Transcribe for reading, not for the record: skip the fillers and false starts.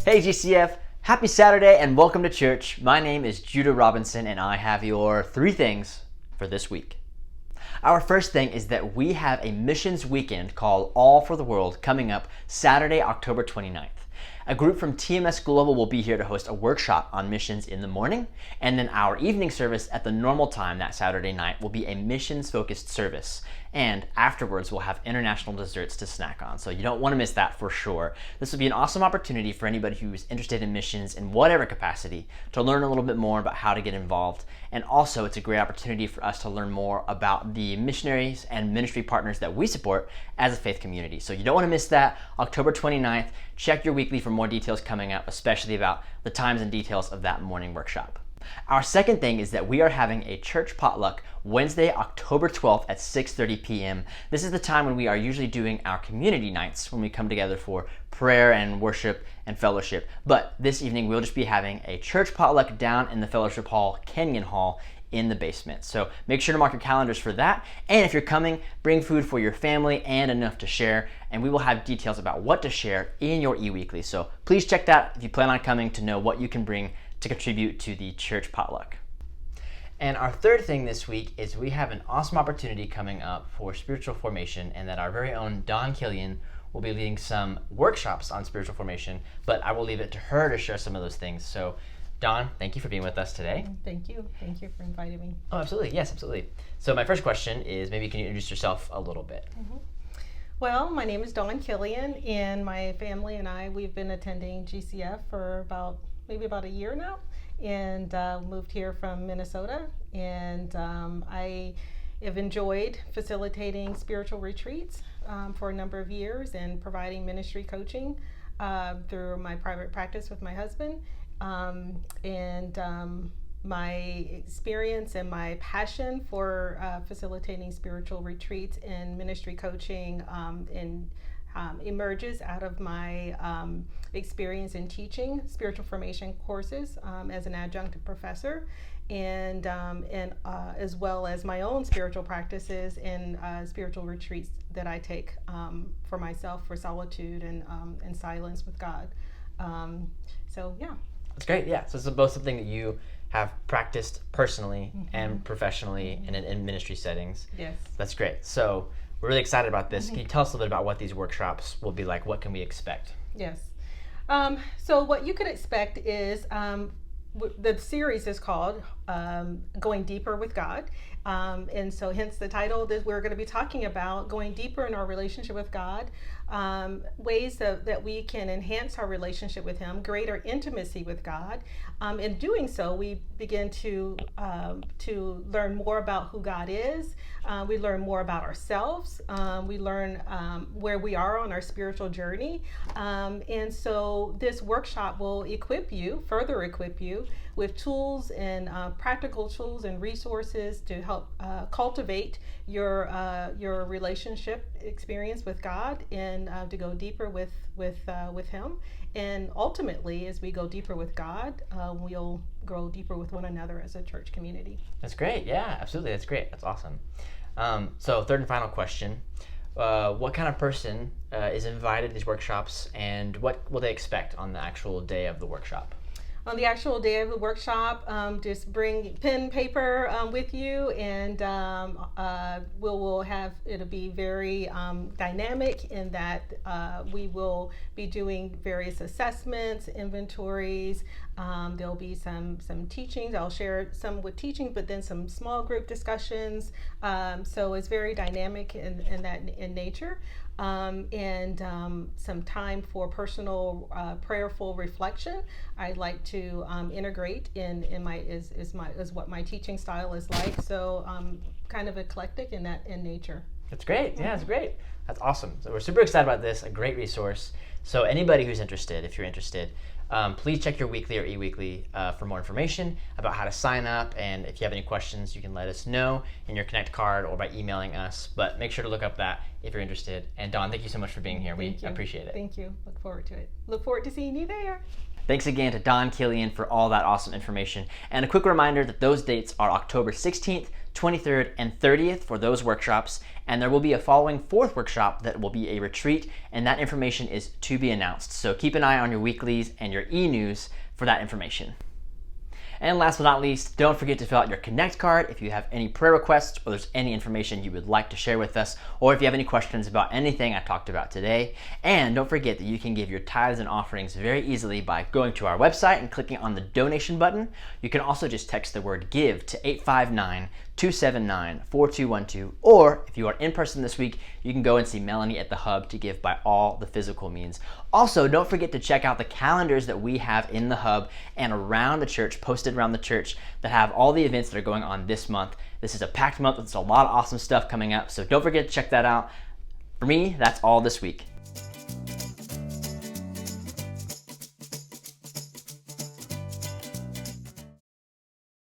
Hey GCF, happy Saturday and welcome to church. My name is Judah Robinson and I have your 3 things for this week. Our first thing is that we have a missions weekend called All for the World coming up Saturday, October 29th. A group from TMS Global will be here to host a workshop on missions in the morning, and then our evening service at the normal time that Saturday night will be a missions-focused service. And afterwards, we'll have international desserts to snack on, so you don't want to miss that for sure. This will be an awesome opportunity for anybody who's interested in missions in whatever capacity to learn a little bit more about how to get involved. And also, it's a great opportunity for us to learn more about the missionaries and ministry partners that we support as a faith community. So you don't want to miss that. October 29th, check your weekly for more details coming up, especially about the times and details of that morning workshop. Our second thing is that we are having a church potluck Wednesday, October 12th at 6:30 p.m. This is the time when we are usually doing our community nights when we come together for prayer and worship and fellowship. But this evening we'll just be having a church potluck down in the fellowship hall, Kenyon Hall, in the basement. So make sure to mark your calendars for that. And if you're coming, bring food for your family and enough to share. And we will have details about what to share in your e-weekly. So please check that if you plan on coming to know what you can bring to contribute to the church potluck. And our third thing this week is we have an awesome opportunity coming up for spiritual formation, and that our very own Dawn Killian will be leading some workshops on spiritual formation, but I will leave it to her to share some of those things. So Dawn, thank you for being with us today. Thank you. Thank you for inviting me. Oh, absolutely. Yes, absolutely. So my first question is, maybe can you introduce yourself a little bit? Well, my name is Dawn Killian, and my family and I, we've been attending GCF for maybe about a year now, and moved here from Minnesota. And I have enjoyed facilitating spiritual retreats for a number of years and providing ministry coaching through my private practice with my husband. My experience and my passion for facilitating spiritual retreats and ministry coaching emerges out of my experience in teaching spiritual formation courses as an adjunct professor, and as well as my own spiritual practices and spiritual retreats that I take for myself for solitude and silence with God. So yeah. That's great. Yeah. So it's both something that you have practiced personally and professionally in ministry settings. Yes. That's great. So we're really excited about this. Can you tell us a little bit about what these workshops will be like? What can we expect? Yes. So what you could expect is the series is called Going Deeper with God. And so hence the title that we're going to be talking about going deeper in our relationship with God, ways that we can enhance our relationship with Him, greater intimacy with God. In doing so, we begin to learn more about who God is. We learn more about ourselves. We learn where we are on our spiritual journey. And so this workshop will further equip you with tools and practical tools and resources to help cultivate your relationship experience with God, and to go deeper with Him. And ultimately, as we go deeper with God, we'll grow deeper with one another as a church community. That's great. Yeah, absolutely. That's great. That's awesome. So third and final question. What kind of person is invited to these workshops, and what will they expect on the actual day of the workshop? On the actual day of the workshop, just bring pen, paper with you, and it'll be very dynamic in that we will be doing various assessments, inventories. There'll be some teachings. I'll share some with teaching, but then some small group discussions. So it's very dynamic in nature. And some time for personal prayerful reflection. I'd like to integrate in what my teaching style is like. So kind of eclectic in nature. That's great. Yeah, that's great. That's awesome. So we're super excited about this. A great resource. So anybody who's interested, if you're interested, please check your weekly or e-weekly for more information about how to sign up. And if you have any questions, you can let us know in your Connect card or by emailing us. But make sure to look up that if you're interested. And Dawn, thank you so much for being here. We appreciate it. Thank you. Look forward to it. Look forward to seeing you there. Thanks again to Don Killian for all that awesome information. And a quick reminder that those dates are October 16th, 23rd, and 30th for those workshops. And there will be a following fourth workshop that will be a retreat, and that information is to be announced. So keep an eye on your weeklies and your e-news for that information. And last but not least, don't forget to fill out your Connect card if you have any prayer requests or there's any information you would like to share with us, or if you have any questions about anything I talked about today. And don't forget that you can give your tithes and offerings very easily by going to our website and clicking on the donation button. You can also just text the word GIVE to 859-279-4212, or if you are in person this week, you can go and see Melanie at the Hub to give by all the physical means. Also, don't forget to check out the calendars that we have in the Hub and around the church, posted around the church, that have all the events that are going on this month. This is a packed month with a lot of awesome stuff coming up, so don't forget to check that out. For me, that's all this week.